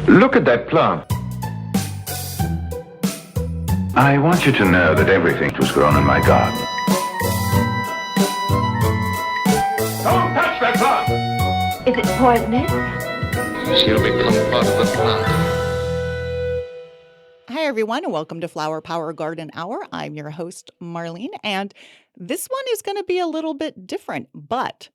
Look at that plant. I want you to know that everything was grown in my garden. Don't touch that plant! Is it poisonous? She'll become part of the plant. Hi, everyone, and welcome to Flower Power Garden Hour. I'm your host, Marlene, and this one is going to be a little bit different, but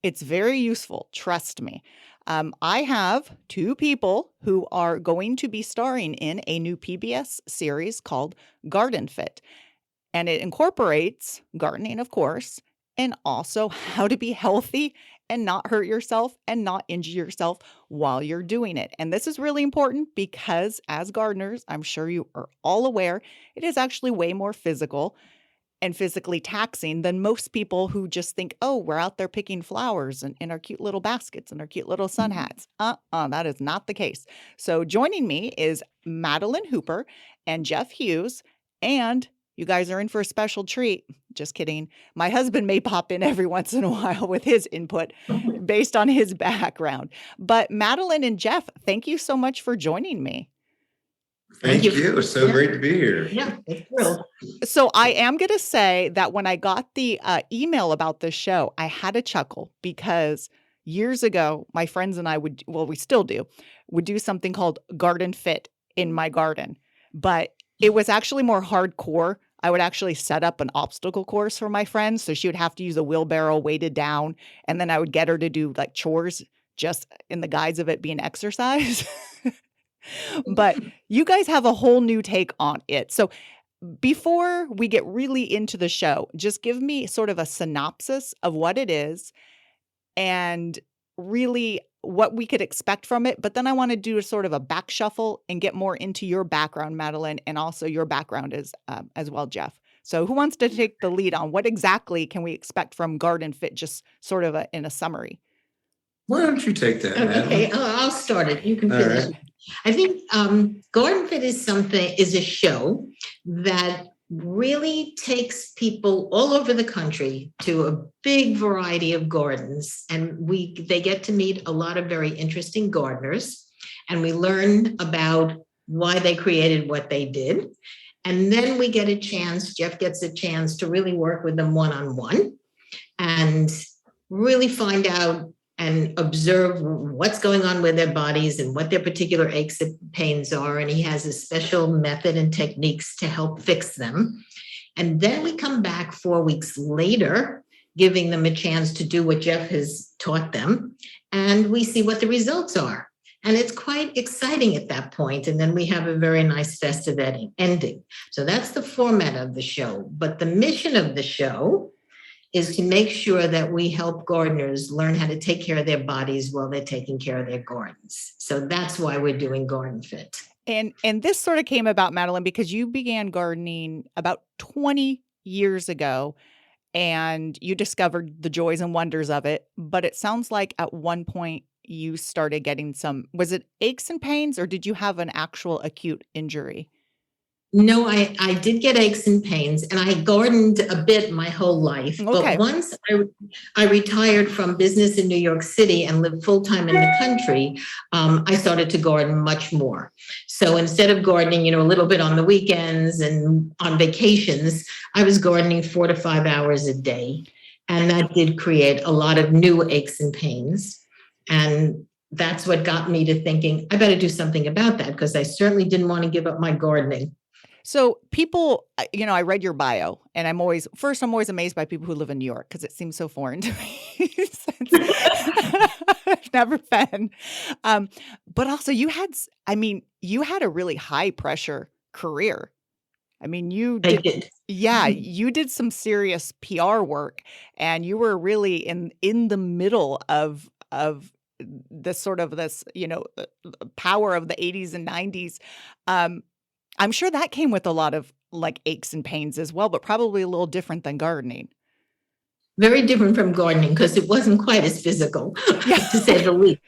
it's very useful. Trust me. I have two people who are going to be starring in a new PBS series called GardenFit, and it incorporates gardening, of course, and also how to be healthy and not hurt yourself and not injure yourself while you're doing it. And this is really important because as gardeners, I'm sure you are all aware, it is actually way more physical and physically taxing than most people who just think, oh, we're out there picking flowers and in our cute little baskets and our cute little sun hats. That is not the case. So joining me is Madeline Hooper and Jeff Hughes, and you guys are in for a special treat. Just kidding. My husband may pop in every once in a while with his input based on his background. But Madeline and Jeff, thank you so much for joining me. Thank you. It's so great to be here. Yeah, it's thrilled. So I am going to say that when I got the email about this show, I had a chuckle because years ago, my friends and I we still do, would do something called GardenFit in my garden. But it was actually more hardcore. I would actually set up an obstacle course for my friends. So she would have to use a wheelbarrow weighted down. And then I would get her to do like chores just in the guise of it being exercise. But you guys have a whole new take on it. So before we get really into the show, just give me sort of a synopsis of what it is and really what we could expect from it. But then I want to do a sort of a back shuffle and get more into your background, Madeline, and also your background as well, Jeff. So who wants to take the lead on what exactly can we expect from GardenFit, just sort of in a summary? Why don't you take that? Okay, I'll start it. You can finish. All right. I think GardenFit is a show that really takes people all over the country to a big variety of gardens, and they get to meet a lot of very interesting gardeners, and we learn about why they created what they did. And then we get Jeff gets a chance to really work with them one-on-one and really find out and observe what's going on with their bodies and what their particular aches and pains are. And he has a special method and techniques to help fix them. And then we come back 4 weeks later, giving them a chance to do what Jeff has taught them. And we see what the results are. And it's quite exciting at that point. And then we have a very nice festive ending. So that's the format of the show. But the mission of the show is to make sure that we help gardeners learn how to take care of their bodies while they're taking care of their gardens. So that's why we're doing GardenFit. And this sort of came about, Madeline, because you began gardening about 20 years ago and you discovered the joys and wonders of it. But it sounds like at one point you started getting was it aches and pains, or did you have an actual acute injury? No, I did get aches and pains, and I gardened a bit my whole life. Okay. But once I retired from business in New York City and lived full-time in the country, I started to garden much more. So instead of gardening, a little bit on the weekends and on vacations, I was gardening 4 to 5 hours a day. And that did create a lot of new aches and pains. And that's what got me to thinking, I better do something about that, because I certainly didn't want to give up my gardening. So people, I read your bio, and I'm always amazed by people who live in New York because it seems so foreign to me. I've never been. But also you had a really high pressure career. I mean, you did. Yeah, you did some serious PR work, and you were really in the middle of this sort of power of the 80s and 90s. I'm sure that came with a lot of like aches and pains as well, but probably a little different than gardening. Very different from gardening because it wasn't quite as physical, to say the least.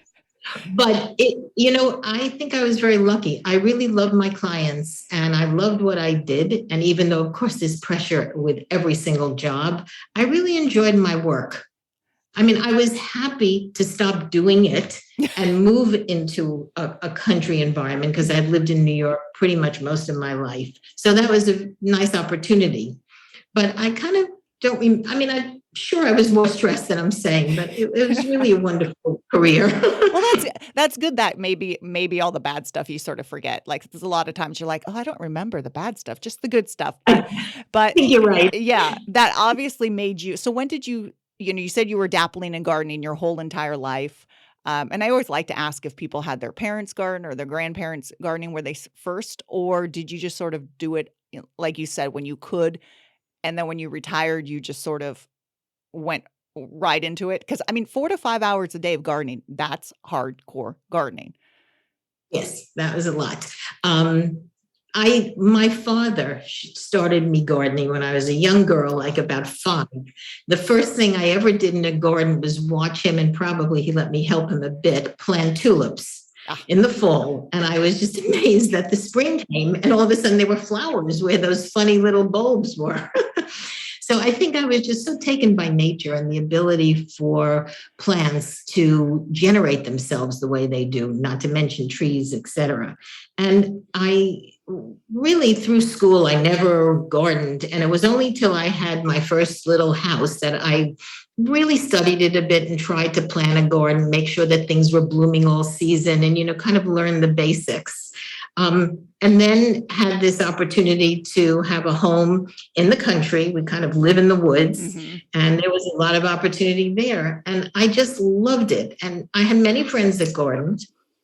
But I think I was very lucky. I really loved my clients and I loved what I did. And even though, of course, there's pressure with every single job, I really enjoyed my work. I mean, I was happy to stop doing it and move into a country environment because I've lived in New York pretty much most of my life. So that was a nice opportunity. But I kind of don't, I'm sure I was more stressed than I'm saying, but it was really a wonderful career. Well, that's good that maybe all the bad stuff you sort of forget. Like there's a lot of times you're like, oh, I don't remember the bad stuff, just the good stuff. But think you're right. yeah, that obviously made you. So when did you said you were dabbling in gardening your whole entire life. And I always like to ask if people had their parents garden or their grandparents gardening were they first, or did you just sort of do it, like you said, when you could, and then when you retired, you just sort of went right into it? Because 4 to 5 hours a day of gardening, that's hardcore gardening. Yes, that was a lot. My father started me gardening when I was a young girl, like about 5. The first thing I ever did in a garden was watch him, and probably he let me help him a bit, plant tulips in the fall. And I was just amazed that the spring came and all of a sudden there were flowers where those funny little bulbs were. So I think I was just so taken by nature and the ability for plants to generate themselves the way they do, not to mention trees, etc. And I really, through school, I never gardened. And it was only till I had my first little house that I really studied it a bit and tried to plan a garden, make sure that things were blooming all season and, kind of learn the basics. And then had this opportunity to have a home in the country. We kind of live in the woods, and there was a lot of opportunity there. And I just loved it. And I had many friends that gardened,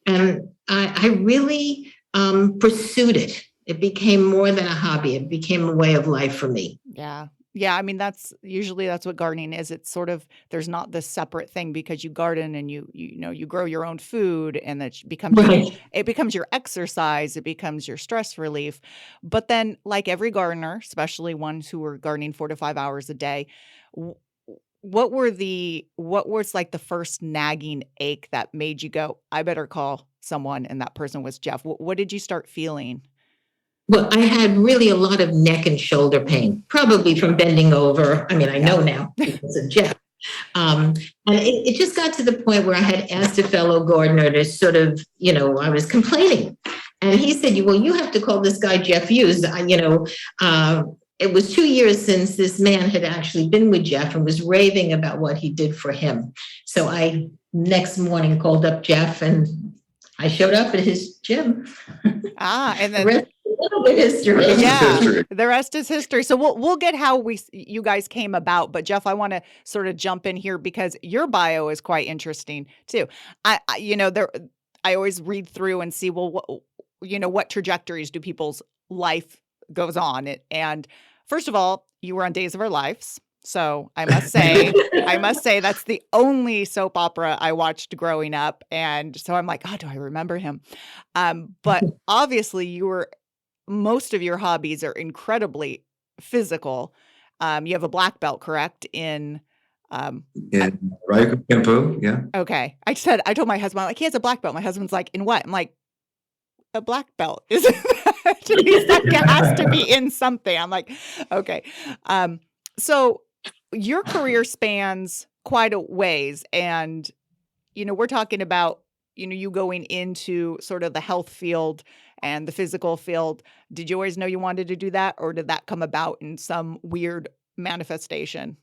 and I really pursued it. It became more than a hobby. It became a way of life for me. Yeah. Yeah, that's what gardening is. It's sort of, there's not this separate thing because you garden and you grow your own food, and that becomes it becomes your exercise, it becomes your stress relief. But then, like every gardener, especially ones who were gardening 4 to 5 hours a day, what was like the first nagging ache that made you go, I better call someone, and that person was Jeff? What did you start feeling? Well, I had really a lot of neck and shoulder pain, probably from bending over. I know now because of Jeff. And it just got to the point where I had asked a fellow gardener to sort of, I was complaining. And he said, well, you have to call this guy Jeff Hughes. It was 2 years since this man had actually been with Jeff and was raving about what he did for him. So I next morning called up Jeff, and I showed up at his gym. And then history. The rest is history. So we'll get how you guys came about. But Jeff, I want to sort of jump in here because your bio is quite interesting too. I always read through and see, well, what trajectories do people's life goes on. And first of all, you were on Days of Our Lives. So I must say that's the only soap opera I watched growing up. And so I'm like, oh, do I remember him? But obviously most of your hobbies are incredibly physical. You have a black belt, correct? In Raiko Kempo, yeah. Okay. I told my husband, I'm like, he has a black belt. My husband's like, in what? I'm like, a black belt. Is that has to be in something. I'm like, okay. So your career spans quite a ways, and we're talking about you going into sort of the health field and the physical field. Did you always know you wanted to do that, or did that come about in some weird manifestation?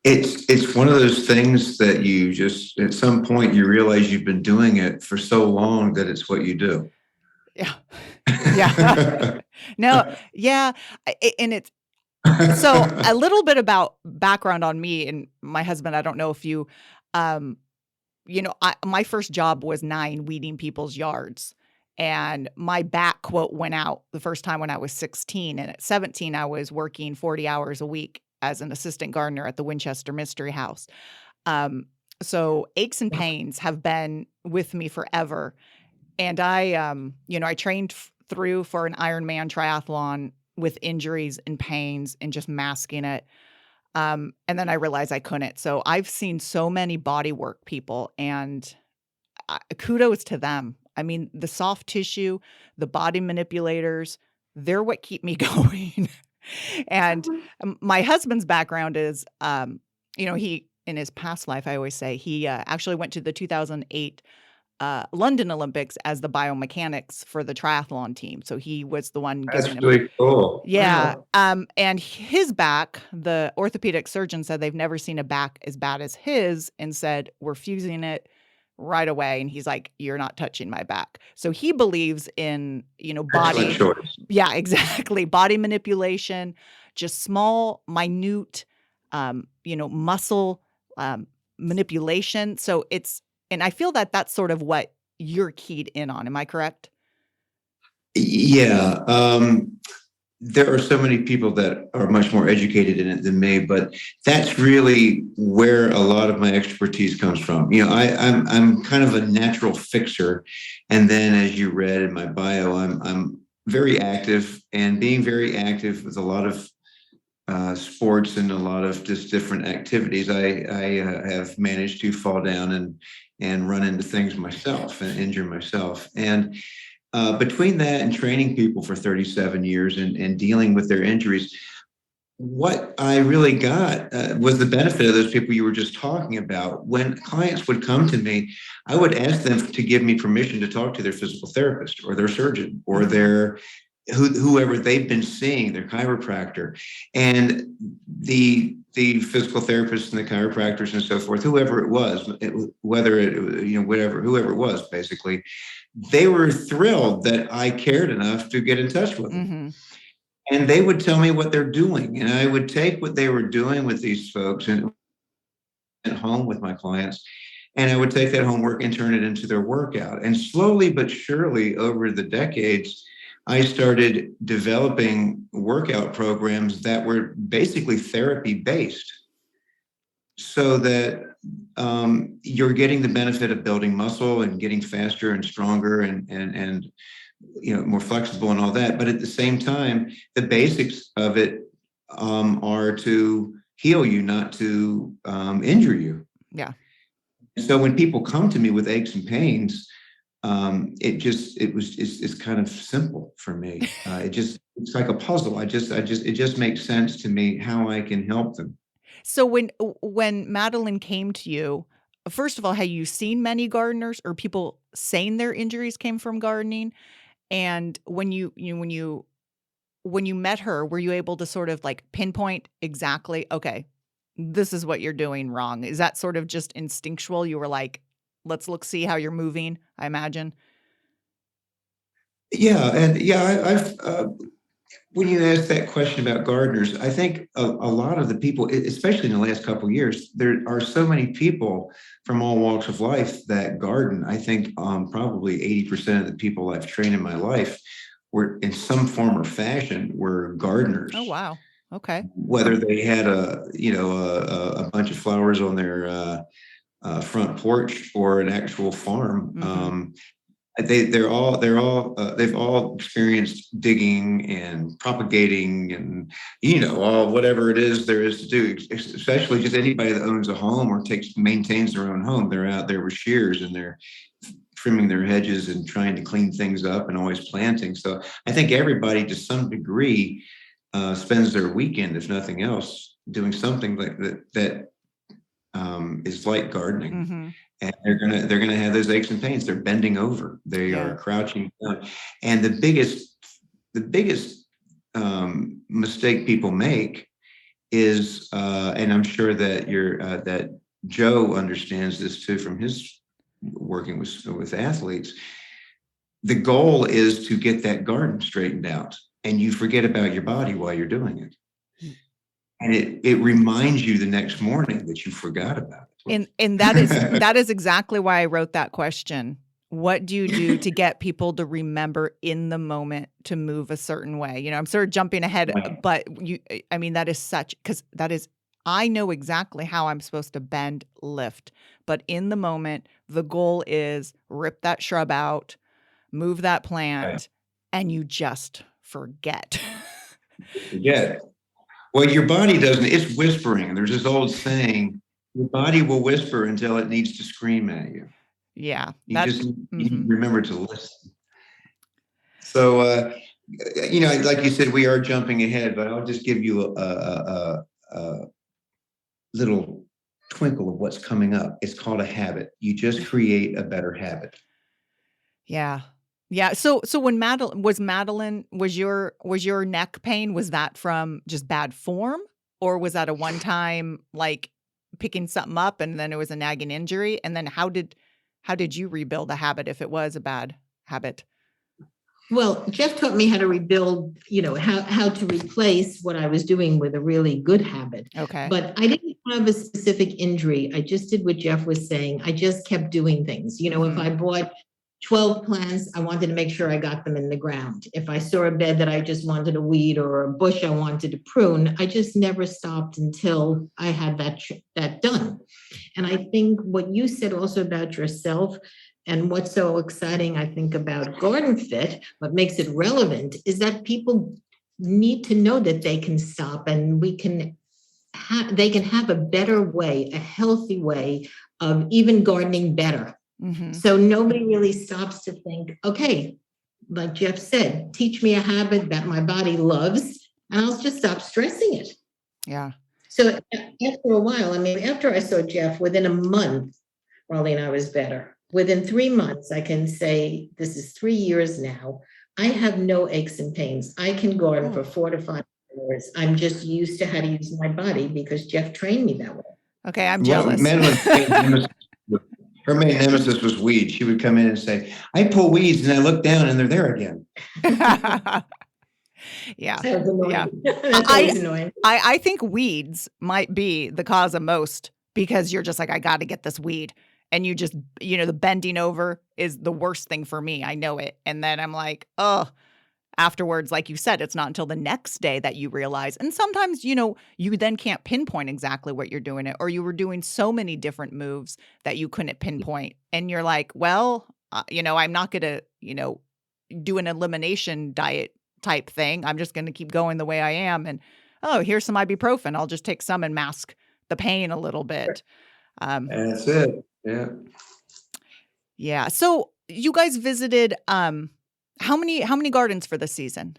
It's one of those things that you just, at some point, you realize you've been doing it for so long that it's what you do. Yeah. Yeah. No. Yeah. And it's, so a little bit about background on me and my husband. I don't know if you, my first job was 9 weeding people's yards, and my back quote went out the first time when I was 16. And at 17, I was working 40 hours a week as an assistant gardener at the Winchester Mystery House. So aches and pains have been with me forever. And I trained through for an Ironman triathlon with injuries and pains and just masking it. And then I realized I couldn't. So I've seen so many body work people, and kudos to them. The soft tissue, the body manipulators, they're what keep me going. And my husband's background is, he in his past life, I always say, he actually went to the 2008 London Olympics as the biomechanics for the triathlon team. So he was the one That's giving him. really cool. Yeah. Wow. And his back, the orthopedic surgeon said they've never seen a back as bad as his, and said, we're fusing it right away. And he's like, you're not touching my back. So he believes in, Excellent body. choice. Yeah, exactly. Body manipulation, just small, minute, muscle manipulation. So and I feel that that's sort of what you're keyed in on. Am I correct? Yeah. There are so many people that are much more educated in it than me, but that's really where a lot of my expertise comes from. I'm kind of a natural fixer, and then, as you read in my bio, I'm very active, and being very active with a lot of sports and a lot of just different activities, I have managed to fall down and run into things myself and injure myself. And between that and training people for 37 years and dealing with their injuries, what I really got was the benefit of those people you were just talking about. When clients would come to me, I would ask them to give me permission to talk to their physical therapist or their surgeon or their whoever they've been seeing, their chiropractor. And the physical therapists and the chiropractors and so forth, whoever it was, whoever it was, basically, they were thrilled that I cared enough to get in touch with them. Mm-hmm. And they would tell me what they're doing. And I would take what they were doing with these folks and at home with my clients. And I would take that homework and turn it into their workout. And slowly but surely over the decades, I started developing workout programs that were basically therapy based, so that you're getting the benefit of building muscle and getting faster and stronger and more flexible and all that. But at the same time, the basics of it are to heal you, not to injure you. Yeah. So when people come to me with aches and pains, it's kind of simple for me. It's like a puzzle. It just makes sense to me how I can help them. So when Madeline came to you, first of all, have you seen many gardeners or people saying their injuries came from gardening? And when you met her, were you able to sort of like pinpoint exactly, okay, this is what you're doing wrong? Is that sort of just instinctual? You were like, let's see how you're moving, I imagine. Yeah. And yeah, I've when you ask that question about gardeners, I think a lot of the people, especially in the last couple of years, there are so many people from all walks of life that garden. I think probably 80% of the people I've trained in my life were in some form or fashion were gardeners. Oh, wow. Okay. Whether they had a bunch of flowers on their front porch or an actual farm. Mm-hmm. They've all experienced digging and propagating and all whatever it is there is to do. Especially just anybody that owns a home or maintains their own home. They're out there with shears and they're trimming their hedges and trying to clean things up and always planting. So I think everybody, to some degree, spends their weekend, if nothing else, doing something like that is like gardening. Mm-hmm. And they're gonna have those aches and pains. They're bending over. They are crouching down. And the biggest mistake people make is, and I'm sure that that Joe understands this too from his working with athletes. The goal is to get that garden straightened out, and you forget about your body while you're doing it. And it reminds you the next morning that you forgot about it. And that is exactly why I wrote that question. What do you do to get people to remember in the moment to move a certain way? I'm sort of jumping ahead, but I know exactly how I'm supposed to bend, lift, but in the moment, the goal is rip that shrub out, move that plant, and you just forget. Forget. Well, your body doesn't, it's whispering. There's this old saying, your body will whisper until it needs to scream at you. Yeah. You remember to listen. So, like you said, we are jumping ahead, but I'll just give you a little twinkle of what's coming up. It's called a habit. You just create a better habit. Yeah. Yeah. So when Madeline was your neck pain, was that from just bad form, or was that a one time like picking something up and then it was a nagging injury? And then how did you rebuild a habit if it was a bad habit? Well, Jeff taught me how to rebuild, how to replace what I was doing with a really good habit. Okay. But I didn't have a specific injury. I just did what Jeff was saying. I just kept doing things. If I bought 12 plants, I wanted to make sure I got them in the ground. If I saw a bed that I just wanted to weed or a bush I wanted to prune, I just never stopped until I had that done. And I think what you said also about yourself, and what's so exciting, I think, about GardenFit, what makes it relevant is that people need to know that they can stop, and they can have a better way, a healthy way of even gardening better. Mm-hmm. So nobody really stops to think, okay, like Jeff said, teach me a habit that my body loves, and I'll just stop stressing it. Yeah. So after a while, after I saw Jeff, within a month, Marlene, I was better. Within 3 months, I can say, this is 3 years now, I have no aches and pains. I can garden for 4 to 5 hours. I'm just used to how to use my body because Jeff trained me that way. Okay, I'm jealous. Her main nemesis was weeds. She would come in and say, I pull weeds and I look down and they're there again. Yeah. That was annoying. Yeah. That's always annoying. I think weeds might be the cause of most, because you're just like, I got to get this weed. And you just, the bending over is the worst thing for me. I know it. And then I'm like, oh, afterwards, like you said, it's not until the next day that you realize. And sometimes, you then can't pinpoint exactly what you're doing it, or you were doing so many different moves that you couldn't pinpoint. And you're like, well, I'm not going to, do an elimination diet type thing. I'm just going to keep going the way I am. And, oh, here's some ibuprofen. I'll just take some and mask the pain a little bit. That's it. Yeah. Yeah. So you guys visited how many gardens for this season?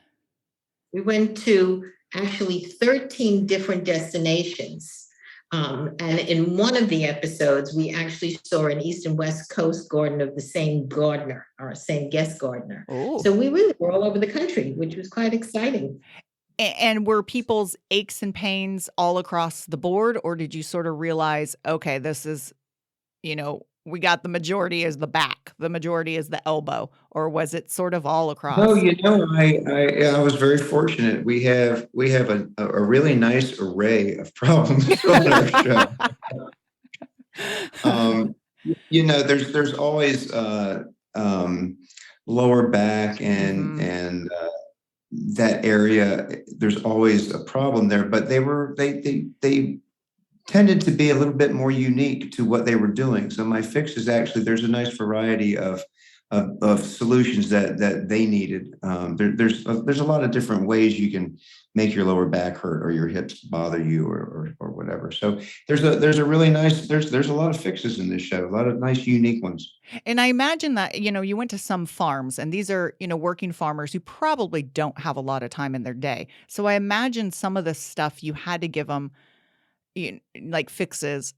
We went to actually 13 different destinations. And in one of the episodes, we actually saw an East and West Coast garden of the same gardener, or same guest gardener. Ooh. So we really were all over the country, which was quite exciting. And were people's aches and pains all across the board, or did you sort of realize, okay, this is, we got the majority is the back, the majority is the elbow, or was it sort of all across? No, I was very fortunate. We have a really nice array of problems on our show. There's always lower back and that area. There's always a problem there, but they tended to be a little bit more unique to what they were doing. So my fixes, actually, there's a nice variety of solutions that they needed. There's a lot of different ways you can make your lower back hurt or your hips bother you or whatever. So there's a really nice, there's a lot of fixes in this show, a lot of nice unique ones. And I imagine that, you went to some farms, and these are, working farmers who probably don't have a lot of time in their day. So I imagine some of the stuff you had to give them, like fixes.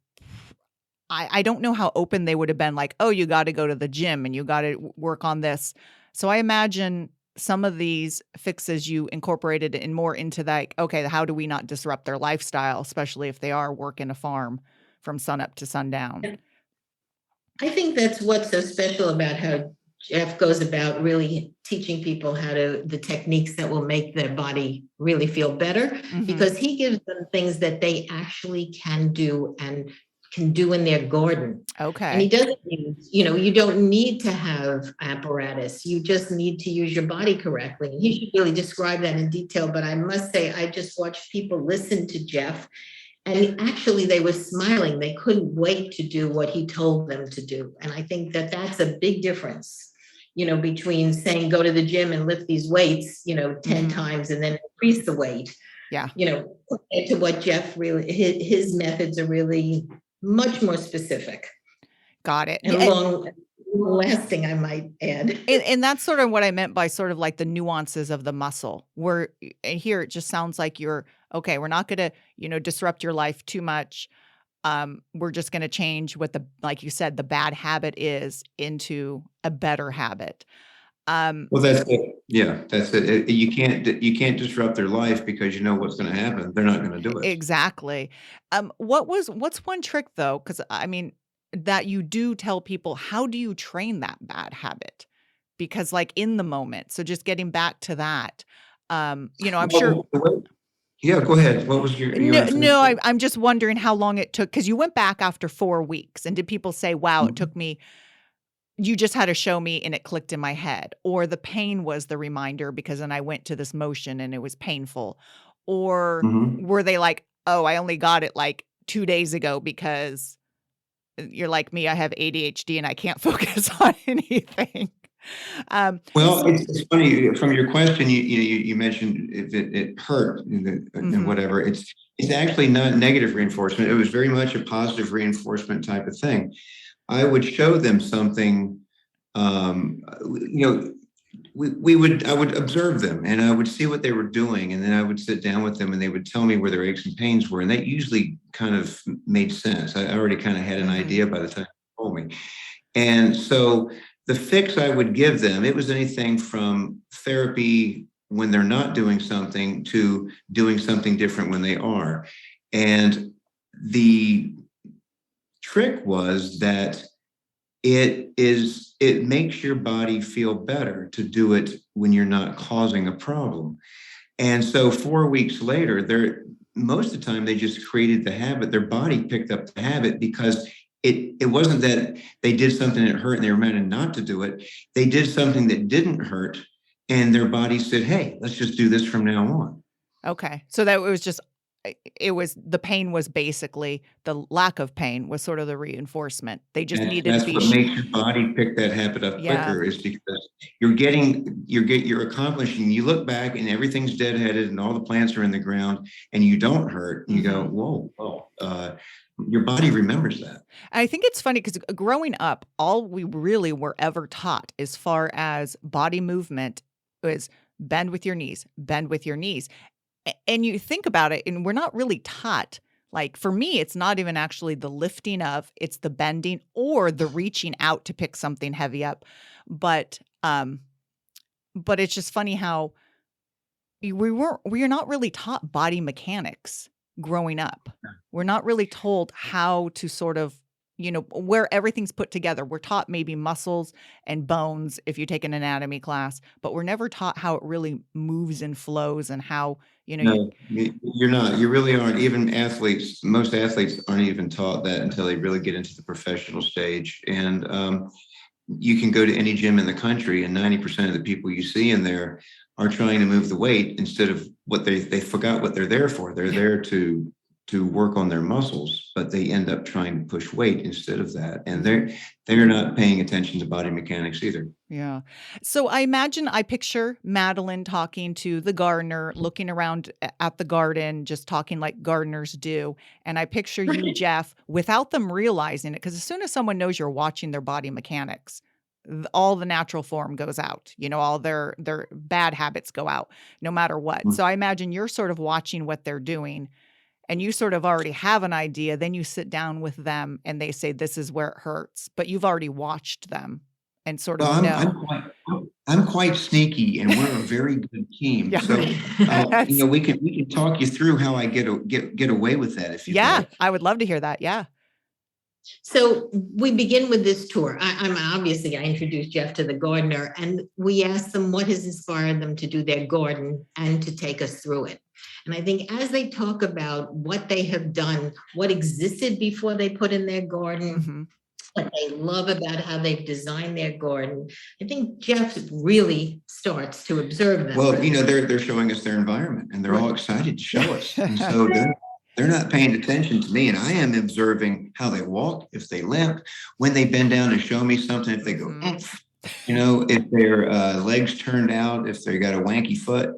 I don't know how open they would have been, like, oh, you got to go to the gym and you got to work on this. So I imagine some of these fixes you incorporated in more into that, okay, how do we not disrupt their lifestyle, especially if they are working a farm from sunup to sundown? I think that's what's so special about how Jeff goes about really teaching people the techniques that will make their body really feel better, because he gives them things that they actually can do and can do in their garden. Okay. And he doesn't use, you don't need to have apparatus. You just need to use your body correctly. And he should really describe that in detail. But I must say, I just watched people listen to Jeff, and actually they were smiling. They couldn't wait to do what he told them to do. And I think that that's a big difference, between saying, go to the gym and lift these weights, 10 times and then increase the weight. Yeah. Compared to what Jeff really, his methods are really much more specific. Got it. And long lasting, I might add. And that's sort of what I meant by sort of like the nuances of the muscle, where here it just sounds like you're, okay, we're not going to, disrupt your life too much. we're just going to change what like you said, the bad habit is into a better habit. Well, that's it. Yeah, that's it. You can't disrupt their life because you know what's going to happen. They're not going to do it. Exactly. What's one trick though? Because I mean, that you do tell people, how do you train that bad habit? Because like in the moment, so just getting back to that, I'm sure. Yeah, go ahead. What was your No, I'm just wondering how long it took, because you went back after 4 weeks, and did people say, wow, it took me, you just had to show me and it clicked in my head, or the pain was the reminder because then I went to this motion and it was painful, or Mhm. were they like, oh, I only got it like 2 days ago because you're like me, I have ADHD and I can't focus on anything. Well, it's funny from your question. You mentioned if it hurt and Mhm. whatever. It's actually not negative reinforcement. It was very much a positive reinforcement type of thing. I would show them something. You know, I would observe them and I would see what they were doing, and then I would sit down with them and they would tell me where their aches and pains were, and that usually kind of made sense. I already kind of had an idea by the time they told me. And so the fix I would give them, it was anything from therapy when they're not doing something to doing something different when they are. And the trick was that it makes your body feel better to do it when you're not causing a problem. And so 4 weeks later, most of the time they just created the habit. Their body picked up the habit because it wasn't that they did something that hurt and they were reminded not to do it. They did something that didn't hurt, and their body said, hey, let's just do this from now on. Okay. So that was just, it was, the pain was basically, the lack of pain was sort of the reinforcement. They just And needed to that's be, what makes your body pick that habit up yeah. quicker, is because you're accomplishing. You look back and everything's deadheaded and all the plants are in the ground and you don't hurt. And you go, whoa, your body remembers that. I think it's funny because growing up, all we really were ever taught as far as body movement was bend with your knees, bend with your knees. And you think about it, and we're not really taught. Like for me, it's not even actually the lifting of, it's the bending or the reaching out to pick something heavy up. But it's just funny how we are not really taught body mechanics growing up. We're not really told how to sort of, where everything's put together. We're taught maybe muscles and bones if you take an anatomy class, but we're never taught how it really moves and flows and how, No, you're not. You really aren't. Even athletes, most athletes aren't even taught that until they really get into the professional stage. And you can go to any gym in the country, and 90% of the people you see in there are trying to move the weight instead of what they forgot what they're there for. They're there to work on their muscles, but they end up trying to push weight instead of that. And they're not paying attention to body mechanics either. Yeah. So I picture Madeline talking to the gardener, looking around at the garden, just talking like gardeners do. And I picture you, Jeff, without them realizing it, because as soon as someone knows you're watching their body mechanics, all the natural form goes out, all their bad habits go out, no matter what. So I imagine you're sort of watching what they're doing, and you sort of already have an idea. Then you sit down with them and they say, this is where it hurts, but you've already watched them and sort of Well, know. I'm quite sneaky, and we're a very good team. Yeah. So we can talk you through how I get away with that if you like. I would love to hear that. Yeah. So we begin with this tour. I introduced Jeff to the gardener, and we asked them what has inspired them to do their garden and to take us through it. And I think as they talk about what they have done, what existed before they put in their garden, what they love about how they've designed their garden, I think Jeff really starts to observe them. Well, they're showing us their environment, and they're all excited to show us. And so they're not paying attention to me, and I am observing how they walk, if they limp, when they bend down to show me something, if they go, if their legs turned out, if they got a wanky foot,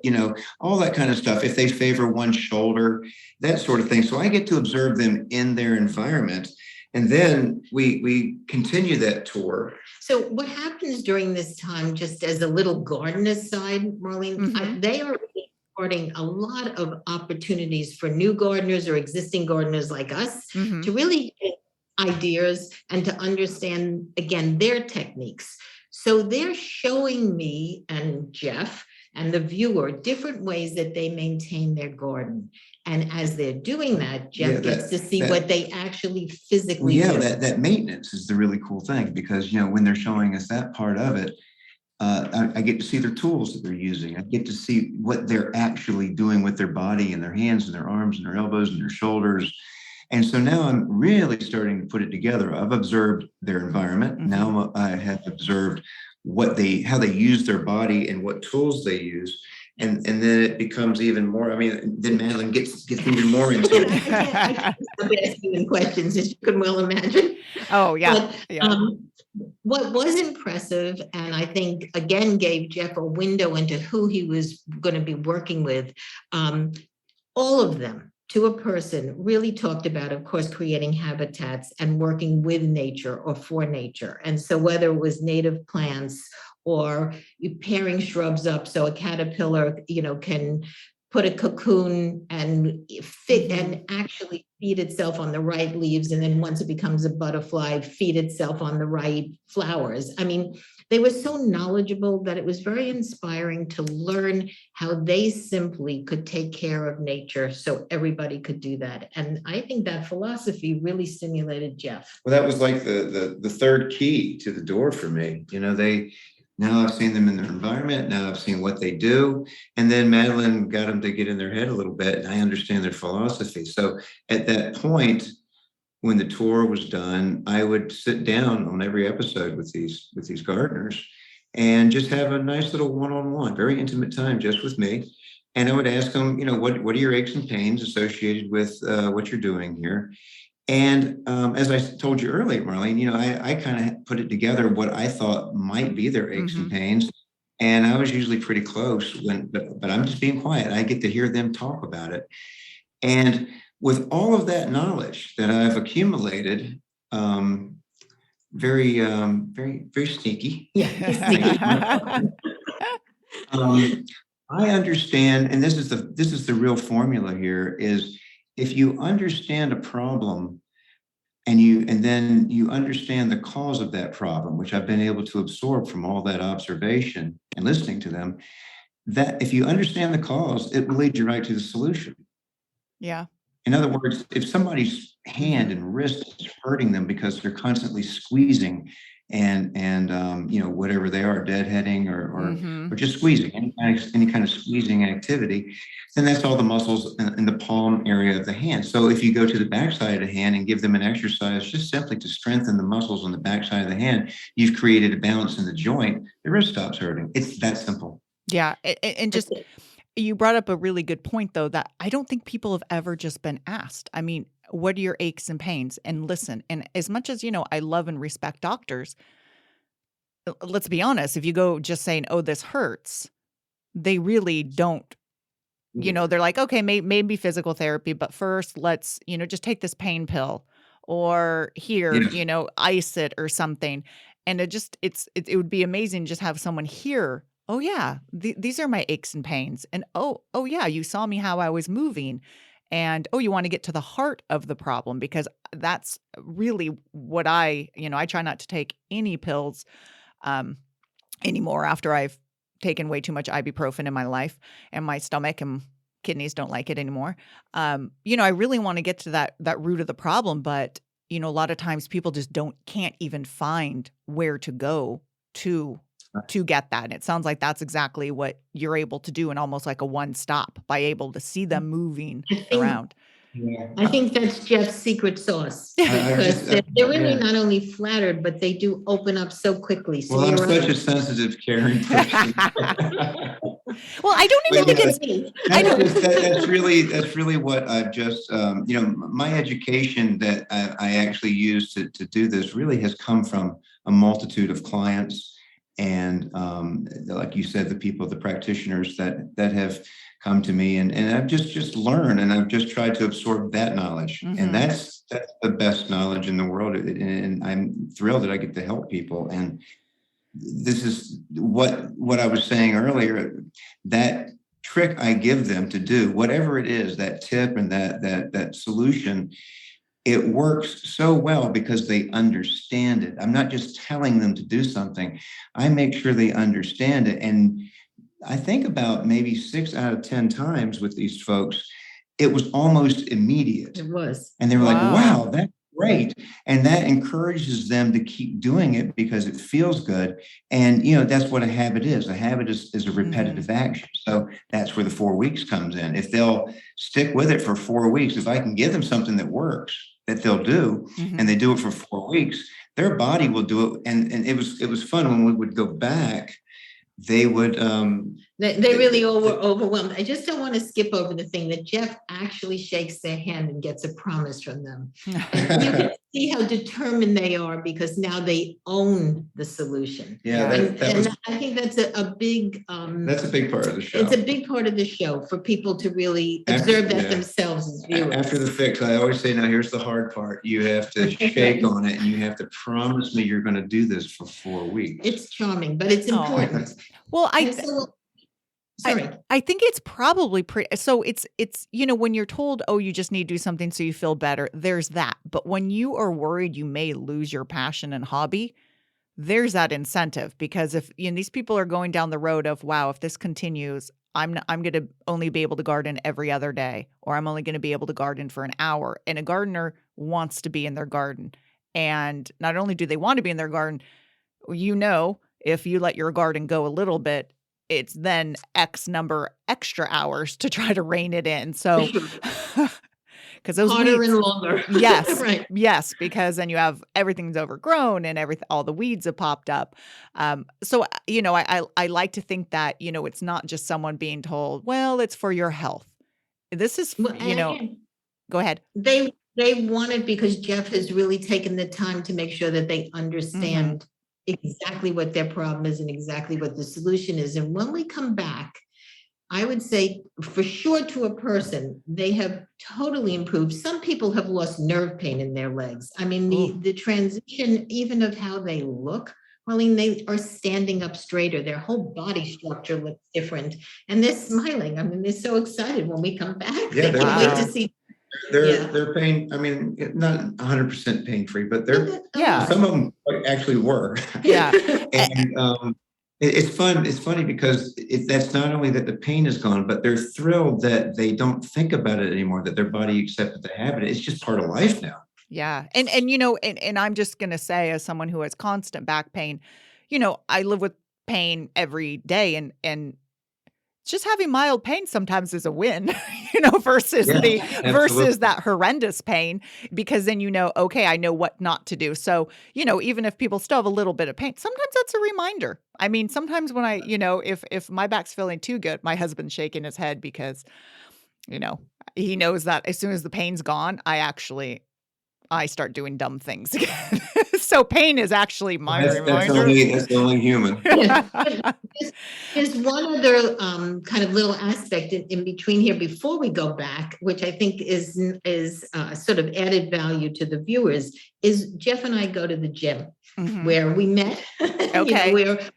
all that kind of stuff, if they favor one shoulder, that sort of thing. So I get to observe them in their environment. And then we continue that tour. So what happens during this time, just as a little garden aside, Marlene, they are imparting a lot of opportunities for new gardeners or existing gardeners like us to really get ideas and to understand, again, their techniques. So they're showing me and Jeff and the viewer different ways that they maintain their garden. And as they're doing that, Jeff gets to see what they actually physically do. That maintenance is the really cool thing, because, when they're showing us that part of it, I get to see their tools that they're using. I get to see what they're actually doing with their body and their hands and their arms and their elbows and their shoulders. And so now I'm really starting to put it together. I've observed their environment. Now I have observed how they use their body and what tools they use. And then it becomes even more, then Madeline gets even more into it. I ask you questions, as you can well imagine. Oh, yeah. But, what was impressive, and I think, again, gave Jeff a window into who he was going to be working with, all of them, to a person, really talked about, of course, creating habitats and working with nature or for nature. And so whether it was native plants or pairing shrubs up so a caterpillar, can put a cocoon and fit and actually feed itself on the right leaves. And then once it becomes a butterfly, feed itself on the right flowers. They were so knowledgeable that it was very inspiring to learn how they simply could take care of nature so everybody could do that. And I think that philosophy really stimulated Jeff. Well, that was like the third key to the door for me. Now I've seen them in their environment. Now I've seen what they do. And then Madeline got them to get in their head a little bit, and I understand their philosophy. So at that point, when the tour was done, I would sit down on every episode with these gardeners and just have a nice little one-on-one, very intimate time just with me. And I would ask them, what are your aches and pains associated with what you're doing here? And as I told you earlier, Marlene, I kind of put it together what I thought might be their aches and pains. And I was usually pretty close, but I'm just being quiet. I get to hear them talk about it. And with all of that knowledge that I've accumulated, very, very sneaky. Yeah. I understand, and this is the real formula here, is if you understand a problem and then you understand the cause of that problem, which I've been able to absorb from all that observation and listening to them, that if you understand the cause, it will lead you right to the solution. Yeah. In other words, if somebody's hand and wrist is hurting them because they're constantly squeezing and whatever they are, deadheading or just squeezing, any kind of squeezing activity, then that's all the muscles in the palm area of the hand. So if you go to the backside of the hand and give them an exercise just simply to strengthen the muscles on the backside of the hand, you've created a balance in the joint. The wrist stops hurting. It's that simple. Yeah. And just, you brought up a really good point, though, that I don't think people have ever just been asked. What are your aches and pains? And listen, and as much as, I love and respect doctors, let's be honest, if you go just saying, oh, this hurts, they really don't, they're like, okay, maybe physical therapy, but first let's, just take this pain pill or here, ice it or something. And it would be amazing to just have someone hear, oh yeah, these are my aches and pains. And oh yeah, you saw me how I was moving. And, you want to get to the heart of the problem, because that's really what I try not to take any pills anymore after I've taken way too much ibuprofen in my life, and my stomach and kidneys don't like it anymore. I really want to get to that root of the problem, but, a lot of times people just can't even find where to go to get that. And it sounds like that's exactly what you're able to do, and almost like a one stop by able to see them moving around. Yeah. I think that's Jeff's secret sauce, because they're really not only flattered, but they do open up so quickly. So I'm such a sensitive, caring person. Well, I don't even think that's really what I've just, my education that I actually use to do this really has come from a multitude of clients. And like you said, the practitioners that have come to me, and I've just learned, and I've just tried to absorb that knowledge. And that's the best knowledge in the world. And I'm thrilled that I get to help people. And this is what I was saying earlier, that trick I give them to do, whatever it is, that tip and that solution, it works so well because they understand it. I'm not just telling them to do something. I make sure they understand it. And I think about maybe 6 out of 10 times with these folks, it was almost immediate. It was. And they were like, Wow. wow, that's great. And that encourages them to keep doing it because it feels good. And, that's what a habit is. A habit is a repetitive action. So that's where the 4 weeks comes in. If they'll stick with it for 4 weeks, if I can give them something that works, that they'll do, and they do it for 4 weeks, their body will do it. And it was fun when we would go back, they would, They really were overwhelmed. I just don't want to skip over the thing that Jeff actually shakes their hand and gets a promise from them. And you can see how determined they are because now they own the solution. Yeah, And I think that's a big. That's a big part of the show. It's a big part of the show for people to really observe that themselves as viewers. After the fix, I always say, now here's the hard part. You have to shake on it and you have to promise me you're going to do this for 4 weeks. It's charming, but it's important. Well, Sorry. I think it's probably pretty. So it's when you're told, oh, you just need to do something so you feel better. There's that. But when you are worried you may lose your passion and hobby, there's that incentive because if these people are going down the road of, wow, if this continues, I'm going to only be able to garden every other day, or I'm only going to be able to garden for an hour. And a gardener wants to be in their garden. And not only do they want to be in their garden, if you let your garden go a little bit, it's then X number extra hours to try to rein it in. So, because those harder weeds, and longer. Yes, Right. Yes, because then you have everything's overgrown and all the weeds have popped up. So I like to think that it's not just someone being told, well, it's for your health. This is Well, and again, go ahead. They want it because Jeff has really taken the time to make sure that they understand exactly what their problem is and exactly what the solution is. And when we come back, I would say for sure to a person, they have totally improved. Some people have lost nerve pain in their legs. I mean, the transition, even of how they look, they are standing up straighter. Their whole body structure looks different and they're smiling. I mean, they're so excited when we come back. Yeah, they can't wait to see. They're pain. I mean, not 100% pain free, but some of them actually were. Yeah. And it's fun. It's funny because that's not only that the pain is gone, but they're thrilled that they don't think about it anymore, that their body accepted the habit. It's just part of life now. Yeah. And I'm just going to say, as someone who has constant back pain, I live with pain every day and just having mild pain sometimes is a win, versus versus that horrendous pain, because then okay, I know what not to do. So, even if people still have a little bit of pain, sometimes that's a reminder. I mean, sometimes when I, if my back's feeling too good, my husband's shaking his head because, he knows that as soon as the pain's gone, I start doing dumb things again. So pain is actually my reminder. That's only human. There's one other kind of little aspect in between here before we go back, which I think is sort of added value to the viewers, is Jeff and I go to the gym where we met. Okay. Where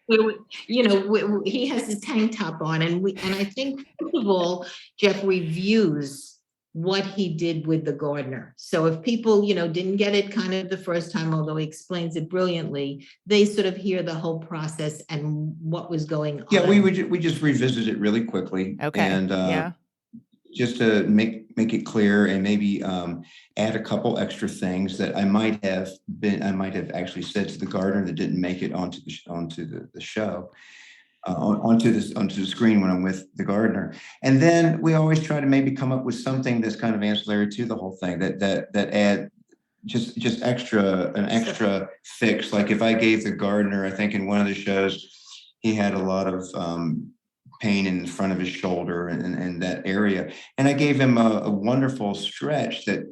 he has his tank top on, and I think first of all, Jeff reviews what he did with the gardener. So if people, didn't get it kind of the first time, although he explains it brilliantly, they sort of hear the whole process and what was going on. Yeah, we just revisit it really quickly. Okay. And just to make it clear and maybe add a couple extra things that I might have actually said to the gardener that didn't make it onto the show. Onto the screen when I'm with the gardener. And then we always try to maybe come up with something that's kind of ancillary to the whole thing that add just an extra fix. Like if I gave the gardener, I think in one of the shows, he had a lot of pain in front of his shoulder and that area. And I gave him a wonderful stretch that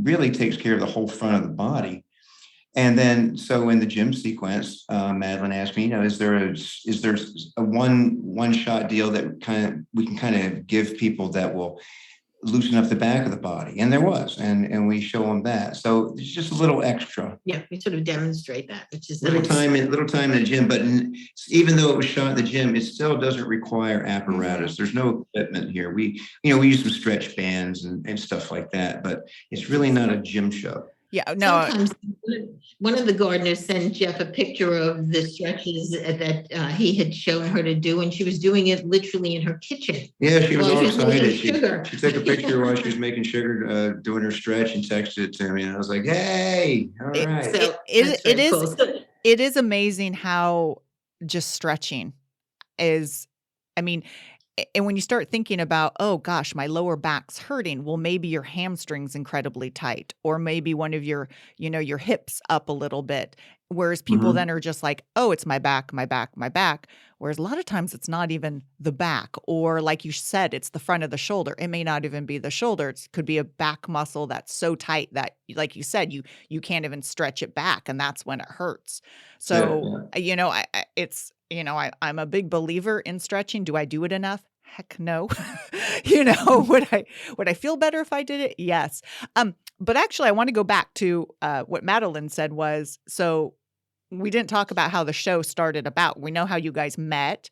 really takes care of the whole front of the body. And then, so in the gym sequence, Madeline asked me, is there a one shot deal that we can kind of give people that will loosen up the back of the body. And there was, and we show them that. So it's just a little extra. Yeah, we sort of demonstrate that, which is Little nice. little time in the gym, but even though it was shot in the gym, it still doesn't require apparatus. There's no equipment here. We use some stretch bands and stuff like that, but it's really not a gym show. Yeah, no. Sometimes one of the gardeners sent Jeff a picture of the stretches that he had shown her to do, and she was doing it literally in her kitchen. Yeah, she was while all she was making excited. sugar. She took a picture while she was making sugar, doing her stretch, and texted it to me. And I was like, "Hey, all right." So It that's very is cool. So- it is amazing how just stretching is, I mean, and when you start thinking about, oh gosh, my lower back's hurting, well, maybe your hamstring's incredibly tight, or maybe one of your, your hips up a little bit. Whereas people then are just like, oh, it's my back, my back, my back. Whereas a lot of times it's not even the back, or like you said, it's the front of the shoulder. It may not even be the shoulder. It could be a back muscle that's so tight that, like you said, you can't even stretch it back, and that's when it hurts. So, I'm a big believer in stretching. Do I do it enough? Heck no. Would I feel better if I did it? Yes. But actually I want to go back to what Madeline said was, so we didn't talk about how the show started about. We know how you guys met.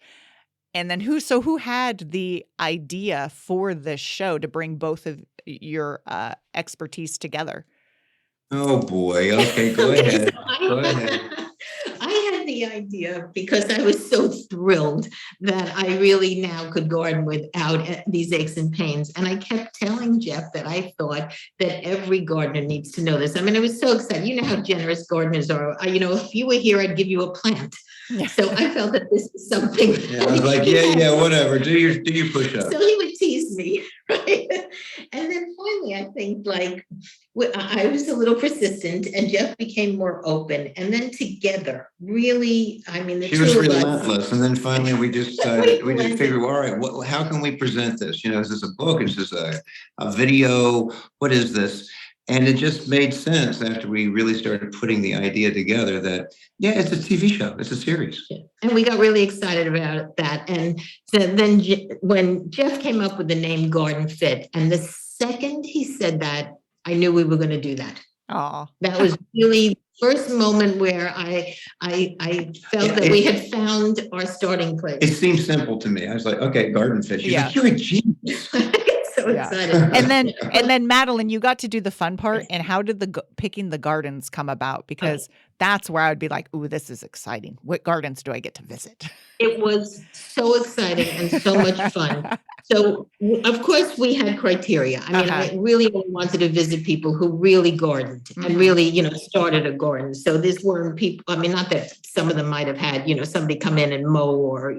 And then who had the idea for this show to bring both of your expertise together? Oh boy. Okay, go ahead. Go ahead. I had the idea because I was so thrilled that I really now could garden without these aches and pains. And I kept telling Jeff that I thought that every gardener needs to know this. I mean, I was so excited. You know how generous gardeners are. If you were here, I'd give you a plant. So I felt that this was something. Yeah, I was like, yeah, whatever. Do your push-up. So he would tease me, right? And then finally, I think I was a little persistent, and Jeff became more open. And then together, really, She was relentless. And then finally, we just figured, all right, how can we present this? Is this a book? Is this a video? What is this? And it just made sense after we really started putting the idea together that, yeah, it's a TV show. It's a series. Yeah. And we got really excited about that. And so then when Jeff came up with the name GardenFit, and the second he said that, I knew we were going to do that. Oh, That was really the first moment where I felt that we had found our starting place. It seemed simple to me. I was like, okay, GardenFit. She's like, you're a genius. So excited. And then Madeline, you got to do the fun part. And how did picking the gardens come about? Because that's where I would be like, ooh, this is exciting. What gardens do I get to visit? It was so exciting and so much fun. So, of course, we had criteria. I mean, I really wanted to visit people who really gardened and really, started a garden. So these weren't people, I mean, not that some of them might have had, somebody come in and mow or,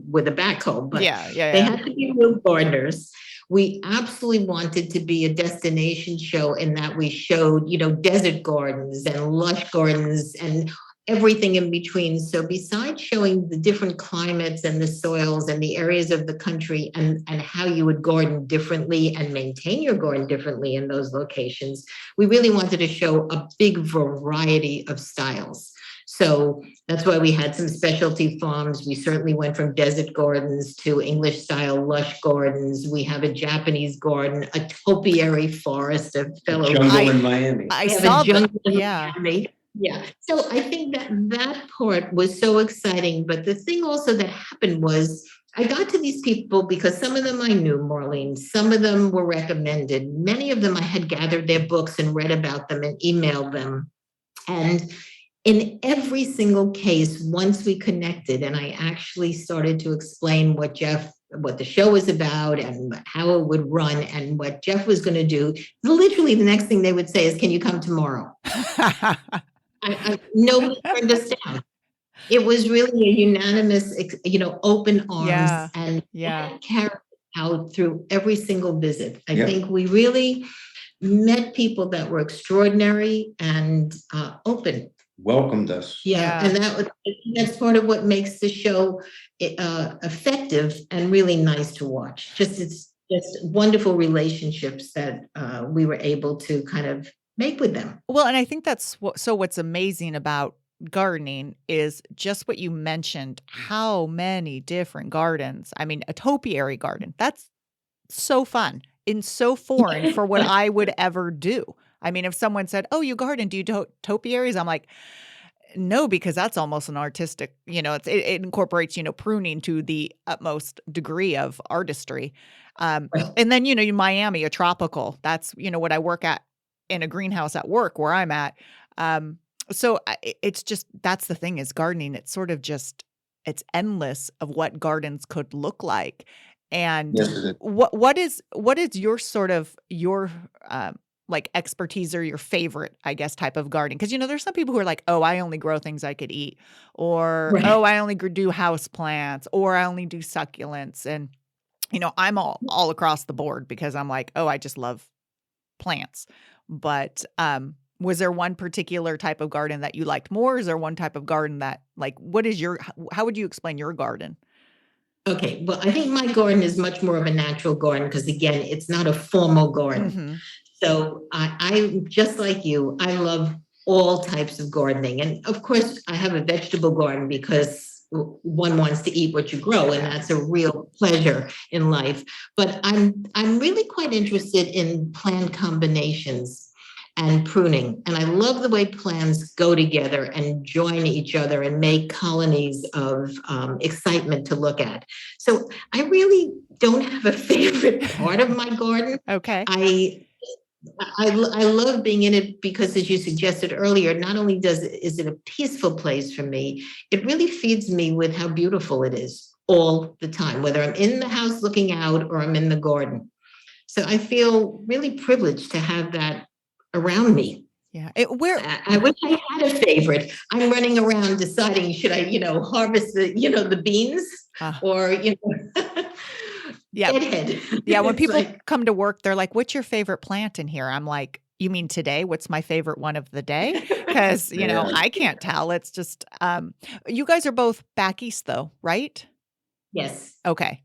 with a backhoe, but they had to be real gardeners. We absolutely wanted to be a destination show in that we showed, desert gardens and lush gardens and everything in between. So besides showing the different climates and the soils and the areas of the country and how you would garden differently and maintain your garden differently in those locations, we really wanted to show a big variety of styles. So that's why we had some specialty farms. We certainly went from desert gardens to English style lush gardens. We have a Japanese garden, a topiary forest, a fellow jungle in Miami. I saw that. Miami. Yeah. So I think that part was so exciting. But the thing also that happened was I got to these people because some of them I knew, Marlene, some of them were recommended. Many of them I had gathered their books and read about them and emailed them. And in every single case, once we connected and I actually started to explain what the show was about and how it would run and what Jeff was going to do, literally the next thing they would say is, can you come tomorrow? Nobody turned us down. It was really a unanimous, open arms and carried out through every single visit. I think we really met people that were extraordinary and open. Welcomed us. Yeah. And that's part of what makes the show effective and really nice to watch. It's just wonderful relationships that we were able to kind of make with them. Well, and I think that's what's amazing about gardening is just what you mentioned, how many different gardens. I mean, a topiary garden, that's so fun. so foreign for what I would ever do. I mean, if someone said, "Oh, you garden, do you topiaries?" I'm like, no, because that's almost an artistic, it incorporates, pruning to the utmost degree of artistry. And then, in Miami, a tropical, that's, what I work at in a greenhouse at work where I'm at. So it's just, that's the thing is gardening. It's sort of just, it's endless of what gardens could look like. And Yes, it is. what is your sort of like expertise or your favorite, I guess, type of gardening? Because, there's some people who are like, oh, I only grow things I could eat, or, Right. oh, I only do house plants, or I only do succulents. And, I'm all across the board because I'm like, oh, I just love plants. But was there one particular type of garden that you liked more? Is there one type of garden that, like, how would you explain your garden? Okay, well, I think my garden is much more of a natural garden because, again, it's not a formal garden. Mm-hmm. So I'm just like you. I love all types of gardening. And of course, I have a vegetable garden because one wants to eat what you grow, and that's a real pleasure in life. But I'm really quite interested in plant combinations and pruning. And I love the way plants go together and join each other and make colonies of excitement to look at. So I really don't have a favorite part of my garden. Okay. I love being in it because, as you suggested earlier, not only is it a peaceful place for me, it really feeds me with how beautiful it is all the time, whether I'm in the house looking out or I'm in the garden. So I feel really privileged to have that around me. Yeah. I wish I had a favorite. I'm running around deciding, should I, harvest the beans or, Yeah. Deadhead. Yeah. When It's people like, come to work, they're like, what's your favorite plant in here? I'm like, you mean today? What's my favorite one of the day? Because, Yeah. I can't tell. It's just, you guys are both back east though, right? yes. Okay.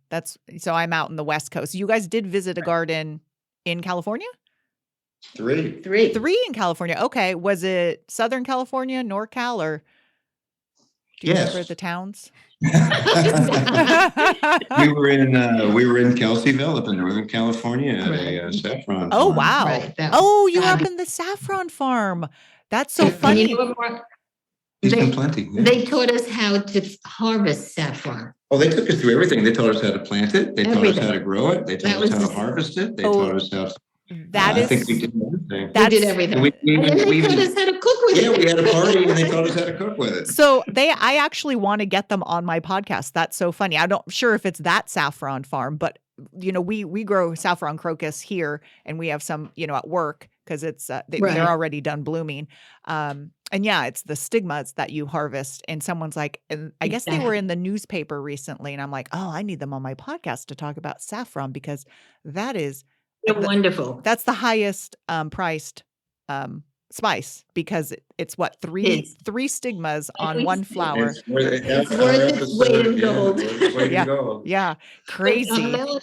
So I'm out in the West Coast. You guys did visit a garden in California? Three. Three in California. Okay. Was it Southern California, NorCal, or do you Yes. remember the towns? We were in Kelseyville up in Northern California at a saffron Oh, farm. wow. Right, that Oh, you was up in the saffron farm. That's so And funny. you know what, Mark? It's been They, plenty. Yeah. they taught us how to harvest saffron. Oh, they took us through everything. They taught us how to plant it. They taught us Everything. how to grow it. They That taught us was how to the- harvest it. They Oh, taught us how to. That I think we is, did everything. We that's, did everything. We And then they even- taught us how to cook with it. Yeah, we had a party and they taught us how to cook with it. so I actually want to get them on my podcast. That's so funny. I'm not sure if it's that saffron farm, but we grow saffron crocus here, and we have some, at work because it's Right. they're already done blooming. And yeah, it's the stigmas that you harvest. And someone's like, and I guess they were Exactly. in the newspaper recently, and I'm like, oh, I need them on my podcast to talk about saffron because that is They're wonderful. that's the highest priced spice because it's what three stigmas on Three one stigmas. flower. It's worth its weight in gold. Yeah. gold. Yeah, crazy. Madeline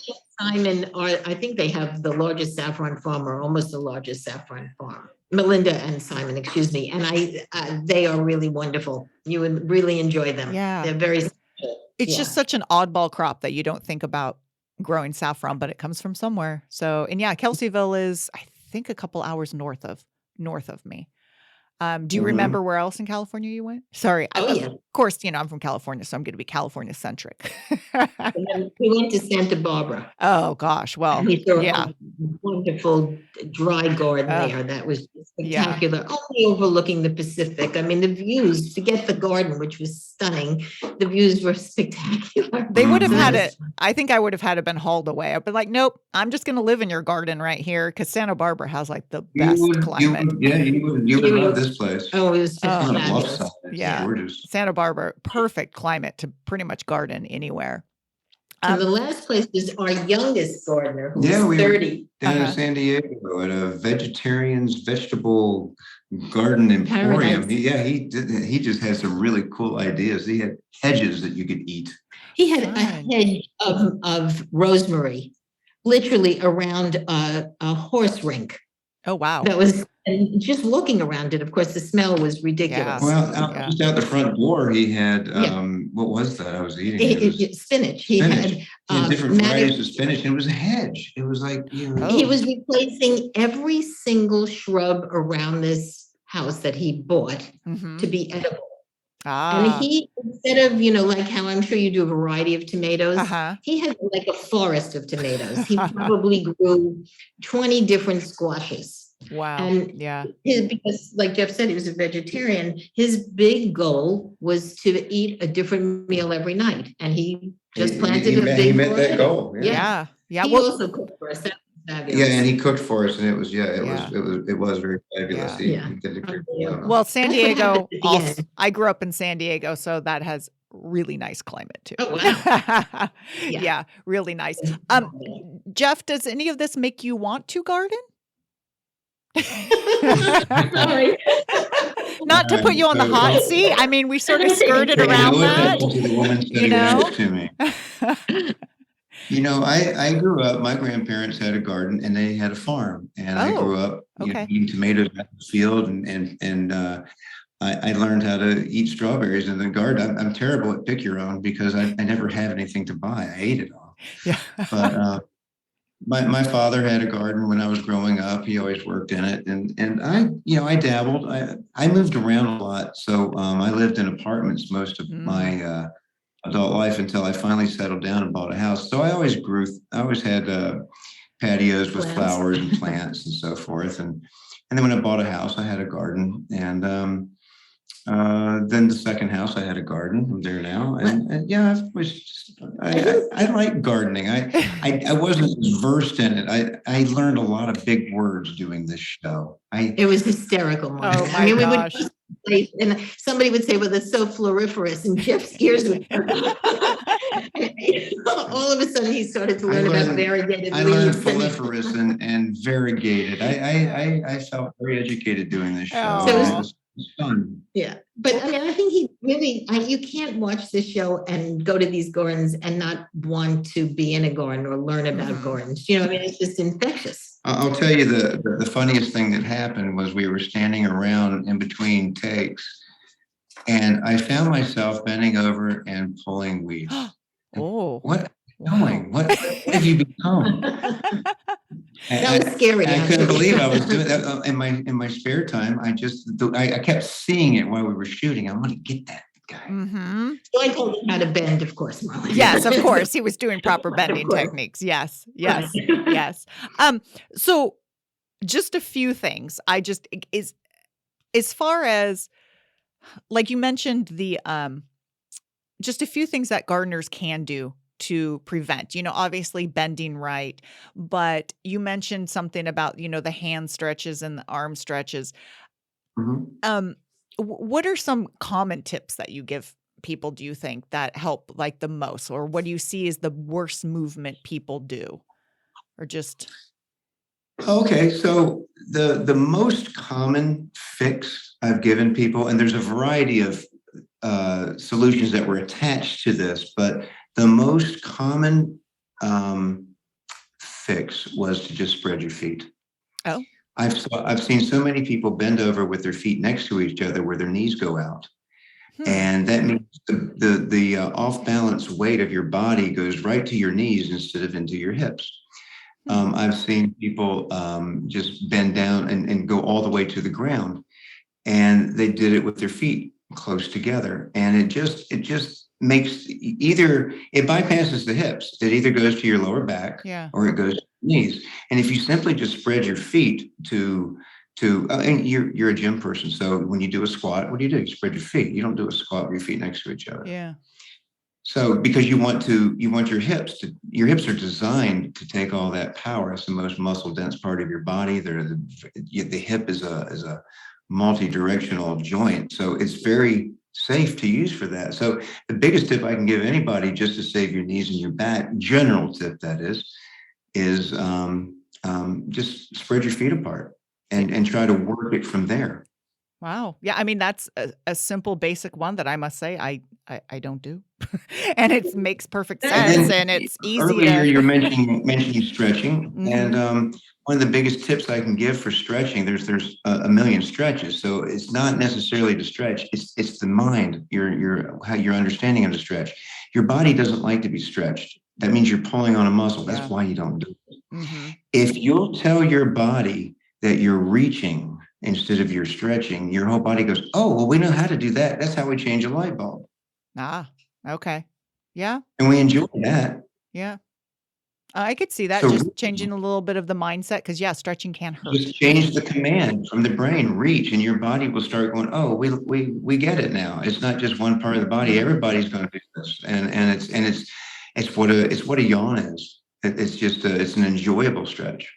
and Simon I think they have the largest saffron farm, or almost the largest saffron farm. Melinda and Simon, excuse me. And they are really wonderful. You would really enjoy them. Yeah. They're very special. It's Yeah. just such an oddball crop that you don't think about growing saffron, but it comes from somewhere. So, and yeah, Kelseyville is, I think, a couple hours north of me. Do you Mhm. remember where else in California you went? Sorry. Oh, yeah. Of course, I'm from California, so I'm going to be California centric. And then we went to Santa Barbara. Oh gosh. Well, We saw yeah. a wonderful dry garden there that was Yeah. spectacular, only overlooking the Pacific. I mean, the views, forget the garden, which was stunning. The views were spectacular. They would have So had it it. I think I would have had it been hauled away. I'd be like, nope, I'm just going to live in your garden right here because Santa Barbara has like the best climate. You would love this place. Oh, it was Oh. On a bluff fabulous. side. It's Yeah. gorgeous. Santa Barbara, perfect climate to pretty much garden anywhere. And the last place was our youngest gardener, who Yeah, was we were 30. Down Uh-huh. in San Diego at a vegetarian's vegetable garden emporium. Paradise. He just had some really cool ideas. He had hedges that you could eat. He had a Fun. hedge of rosemary, literally around a horse rink. Oh, wow. That was, and just looking around it, of course, the smell was ridiculous. Well, Yeah. just out the front door, he had Yeah. what was that I was eating? It was Spinach. He spinach. had different Madeline- varieties of spinach. And it was a hedge. It was like, He was replacing every single shrub around this house that he bought to be edible. And he, instead of, like how I'm sure you do a variety of tomatoes, he had like a forest of tomatoes. He probably grew 20 different squashes. Wow. And because like Jeff said, he was a vegetarian. His big goal was to eat a different meal every night. And he just planted a big he met that goal. Yeah. He also cooked for us. That was fabulous. Yeah, and he cooked for us, and it was very fabulous. He did a great job. Well, San Diego, also, I grew up in San Diego, so that has really nice climate too. Oh, wow. Yeah, really nice. Jeff, does any of this make you want to garden? Sorry. Not to put you on the hot seat. I mean, we sort of skirted around that. The woman sitting next to me. I grew up, my grandparents had a garden and they had a farm, and I grew up eating tomatoes out in the field, and I learned how to eat strawberries in the garden. I'm terrible at pick your own because I never have anything to buy. I ate it all. Yeah. But my father had a garden when I was growing up. He always worked in it, and I dabbled. I moved around a lot, so I lived in apartments most of my adult life until I finally settled down and bought a house. So I always had patios with flowers and plants and so forth. And then when I bought a house, I had a garden. And then the second house, I had a garden. I'm there now. And I like gardening. I wasn't as versed in it. I learned a lot of big words doing this show. It was hysterical. Oh my gosh. And somebody would say, well, it's so floriferous, and Jeff's ears would all of a sudden he started to learn about variegated I leaves. learned floriferous and variegated. I felt very educated doing this show. So it was fun. Yeah. But I mean, I think he really, you can't watch this show and go to these gardens and not want to be in a garden or learn about gardens. I mean, it's just infectious. I'll tell you the funniest thing that happened was we were standing around in between takes, and I found myself bending over and pulling weeds. What are you doing? What have you become? That was scary. I couldn't believe I was doing that in my spare time. I kept seeing it while we were shooting. I want to get that guy. So I told him how to bend, of course, Marlene. Yes, of course. He was doing proper bending techniques. Yes. So just a few things. As far as, like you mentioned, just a few things that gardeners can do to prevent, obviously bending right, but you mentioned something about, the hand stretches and the arm stretches. What are some common tips that you give people, do you think, that help like the most? Or what do you see as the worst movement people do? Or just... Okay, so the most common fix I've given people, and there's a variety of solutions that were attached to this, but the most common fix was to just spread your feet. Oh. I've seen so many people bend over with their feet next to each other where their knees go out. And that means the off balance weight of your body goes right to your knees instead of into your hips. I've seen people just bend down and go all the way to the ground, and they did it with their feet close together. And it just makes it bypasses the hips. It either goes to your lower back or it goes to your knees. And if you simply just spread your feet and you're a gym person. So when you do a squat, what do? You spread your feet. You don't do a squat with your feet next to each other. Yeah. So because you want your hips are designed to take all that power. It's the most muscle dense part of your body. The hip is a multi-directional joint. So it's very safe to use for that. So the biggest tip I can give anybody just to save your knees and your back, general tip that is just spread your feet apart and try to work it from there. Wow. Yeah. I mean, that's a simple, basic one that I must say I don't do. And it makes perfect sense, and it's easy. Earlier, you're mentioning stretching. And one of the biggest tips I can give for stretching, there's a million stretches. So it's not necessarily to stretch. It's the mind, your understanding of the stretch. Your body doesn't like to be stretched. That means you're pulling on a muscle. Yeah. That's why you don't do it. Mm-hmm. If you'll tell your body that you're reaching instead of you're stretching, your whole body goes, oh, well, we know how to do that. That's how we change a light bulb. Ah, okay. Yeah. And we enjoy that. Yeah. I could see that, So just changing a little bit of the mindset, because stretching can hurt. just change the command from the brain, reach, and your body will start going, oh, we get it now. It's not just one part of the body. Everybody's going to do this. And it's what a yawn is. It's just it's an enjoyable stretch.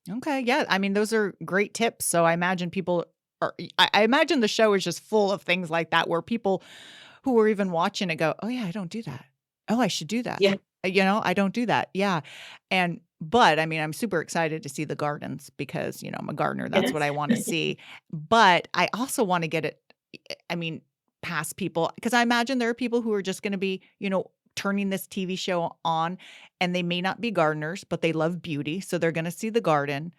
Okay. Yeah. I mean, those are great tips. So I imagine I imagine the show is just full of things like that, where people who are even watching it go, oh yeah, I don't do that. Oh, I should do that. Yeah. I don't do that. Yeah. But I mean, I'm super excited to see the gardens because, I'm a gardener. That's what I want to see. But I also want to get it, past people, because I imagine there are people who are just going to be, turning this TV show on, and they may not be gardeners, but they love beauty. So they're going to see the garden.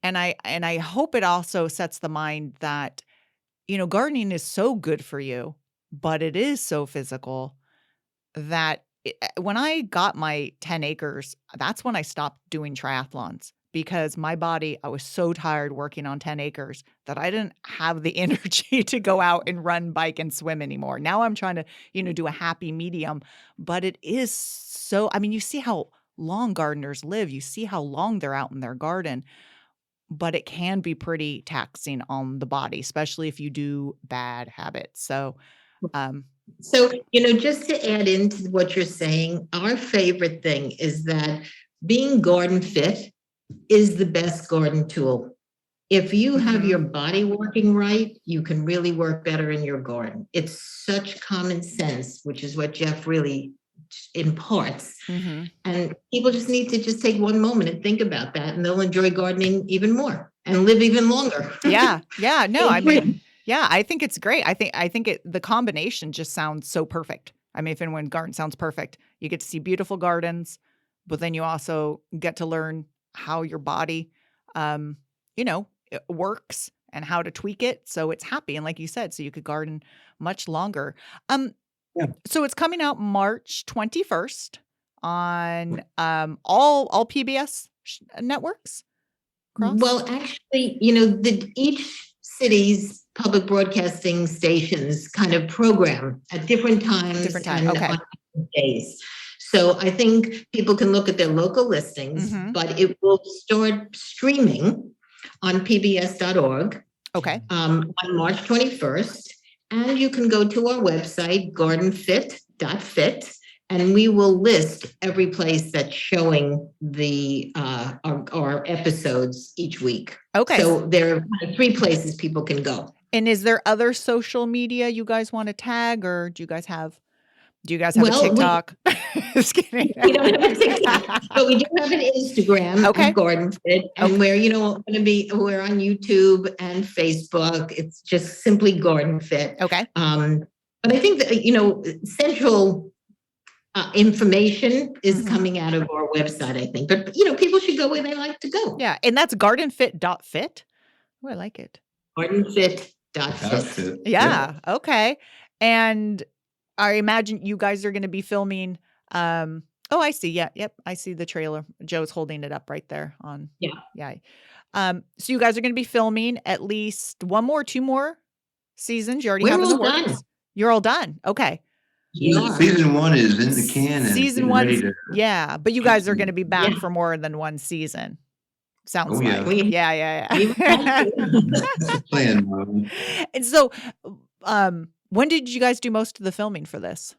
And I hope it also sets the mind that, gardening is so good for you, but it is so physical that when I got my 10 acres, that's when I stopped doing triathlons, because my body, I was so tired working on 10 acres that I didn't have the energy to go out and run, bike, and swim anymore. Now I'm trying to, do a happy medium, but it is so, you see how long gardeners live. You see how long they're out in their garden, but it can be pretty taxing on the body, especially if you do bad habits. So, So, just to add into what you're saying, our favorite thing is that being garden fit is the best garden tool. If you have your body working right, you can really work better in your garden. It's such common sense, which is what Jeff really imparts. And people just need to just take one moment and think about that, and they'll enjoy gardening even more and live even longer. Yeah. No, yeah, I think it's great. I think the combination just sounds so perfect. If anyone garden sounds perfect, you get to see beautiful gardens, but then you also get to learn how your body, it works and how to tweak it so it's happy. And like you said, so you could garden much longer. So it's coming out March 21st on all PBS networks. Cross? Well, actually, each city's public broadcasting stations kind of program at different times and Okay. on different days. So I think people can look at their local listings, but it will start streaming on pbs.org Okay. on March 21st. And you can go to our website, gardenfit.fit, and we will list every place that's showing our episodes each week. Okay. So there are 3 places people can go. And is there other social media you guys want to tag, or do you guys have a TikTok? Just kidding. We don't have a TikTok, but we do have an Instagram Okay. at GardenFit, and we're we're on YouTube and Facebook. It's just simply GardenFit. Okay. But I think that central information is coming out of our website, I think. But people should go where they like to go. Yeah, and that's gardenfit.fit. Oh, I like it. GardenFit.fit. Yeah. Okay. And I imagine you guys are going to be filming. Oh, I see. Yeah. Yep. I see the trailer. Joe's holding it up right there on. Yeah. Yeah. So you guys are going to be filming at least 2 more seasons. You already We're have in the all works. done. You're all done. Okay. Season 1 is in the can. And Season ready 1. to. Yeah. But you guys are going to be back Yeah. for more than one season. Sounds Oh, yeah. like. Yeah. That's the plan, Mom. And so, when did you guys do most of the filming for this?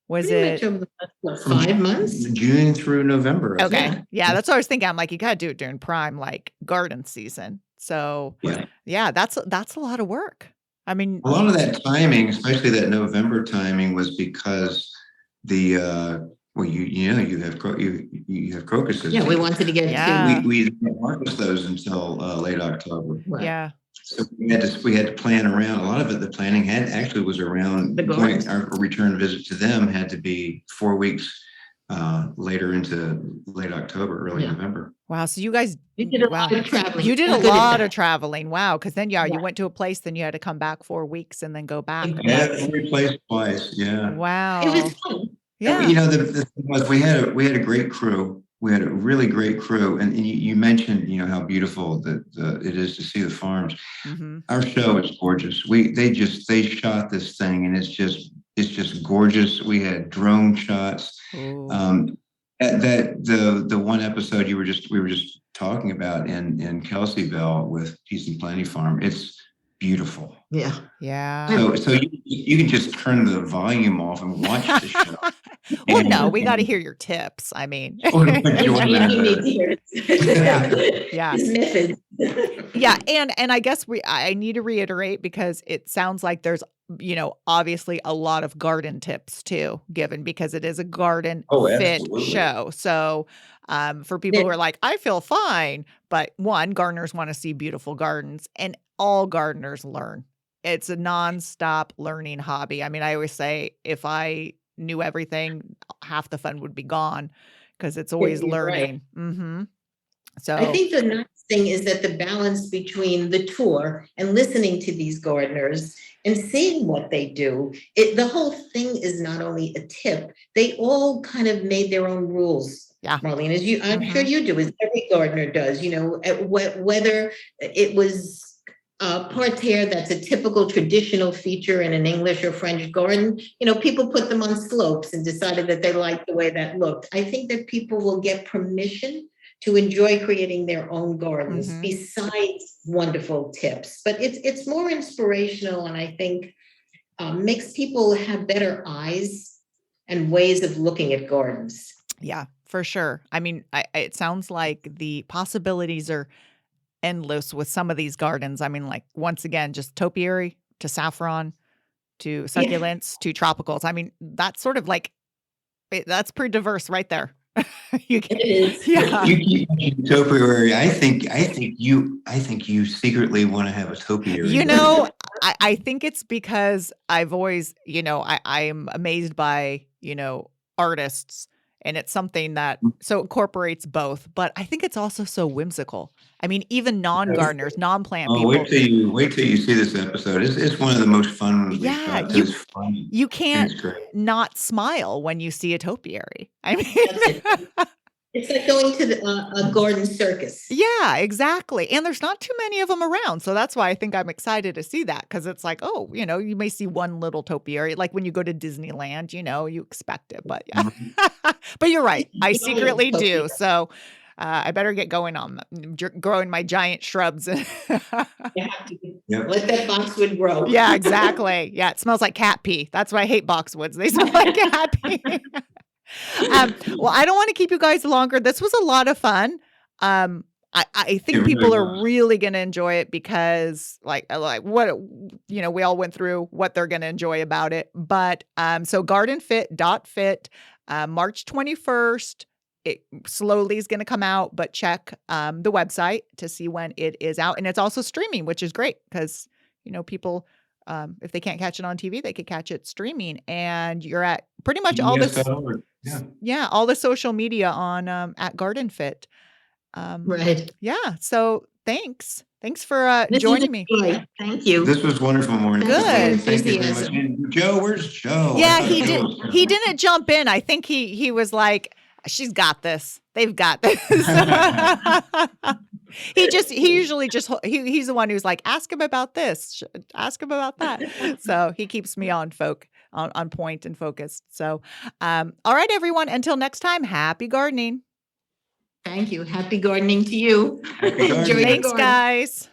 Was Pretty it much over the past 5 months? June through November. I okay? think. Yeah, that's what I was thinking. I'm like, you gotta do it during prime, like garden season. So yeah, that's a lot of work. A lot of that timing, especially that November timing, was because the you have crocuses. Yeah, we wanted to get Yeah. We didn't harvest those until late October. to yeah, So we had to plan around. A lot of it, the planning was around The gardens. our return visit to them had to be 4 weeks later into late October, early Yeah. November. wow. So you guys, We did a lot of traveling. you did a We're good at lot that. of traveling. Wow, because then you Yeah. went to a place, then you had to come back 4 weeks and then go back. Exactly. Yeah, replaced twice. Yeah. Wow. It was fun. Yeah. The thing was we had a great crew. We had a really great crew, and you mentioned how beautiful it is to see the farms. Mm-hmm. Our show is gorgeous. They shot this thing, and it's just gorgeous. We had drone shots. The one episode we were just talking about in Kelseyville with Peace and Plenty Farm. It's beautiful. Yeah. Yeah. So you can just turn the volume off and watch the show. Well, no, we got to hear your tips. I mean, Or join You need the- to hear Yeah. his methods. yeah, and I guess I need to reiterate because it sounds like there's obviously a lot of garden tips too given because it is a garden fit absolutely. show. So for people who are like, I feel fine, but one, gardeners want to see beautiful gardens, and all gardeners learn. It's a nonstop learning hobby. I mean, I always say if I knew everything, half the fun would be gone because it's always You're right. learning. Mm-hmm. So I think the nice thing is that the balance between the tour and listening to these gardeners and seeing what they do, the whole thing is not only a tip, they all kind of made their own rules. Yeah. Marlene, I'm sure you do, as every gardener does, whether it was parterre, that's a typical traditional feature in an English or French garden. People put them on slopes and decided that they liked the way that looked. I think that people will get permission to enjoy creating their own gardens besides wonderful tips. But it's more inspirational, and I think makes people have better eyes and ways of looking at gardens. Yeah, for sure. I mean, it sounds like the possibilities are endless with some of these gardens. I mean, like, once again, just topiary to saffron to succulents to tropicals. I mean, that's sort of like, that's pretty diverse right there. It is. Yeah. You keep mentioning topiary. I think you secretly want to have a topiary. I think it's because I've always, I'm amazed by, artists, and it's something that so incorporates both, but I think it's also so whimsical. I mean, even non-gardeners, non-plant people. Wait till you see this episode. It's one of the most fun ones. Yeah, we've got. It's funny. You can't It's great. not smile when you see a topiary. I mean, It's like going to a garden circus. yeah, exactly. And there's not too many of them around. So that's why I think I'm excited to see that, because it's like, oh, you may see one little topiary. Like when you go to Disneyland, you expect it. But yeah, but you're right. I secretly do. So I better get going on growing my giant shrubs. You have to let that boxwood grow. Yeah, exactly. Yeah, it smells like cat pee. That's why I hate boxwoods. They smell like cat pee. Well, I don't want to keep you guys longer. This was a lot of fun. I think people are really going to enjoy it because like what, we all went through what they're going to enjoy about it. But so GardenFit.fit, March 21st, it slowly is going to come out, but check the website to see when it is out. And it's also streaming, which is great because, people, if they can't catch it on TV, they could catch it streaming. And you're at pretty much all this. Yeah, all the social media on at GardenFit. Right. Yeah. So thanks for joining me. Thank you. This was wonderful, Maureen. Good. Thank you very much. And Joe, where's Joe? Yeah, he didn't jump in. I think he was like, she's got this. They've got this. He's the one who's like, ask him about this, ask him about that. So he keeps me on point and focused. So, all right, everyone, until next time, happy gardening. Thank you. Happy gardening to you. Happy gardening. Enjoy your Thanks, garden. guys.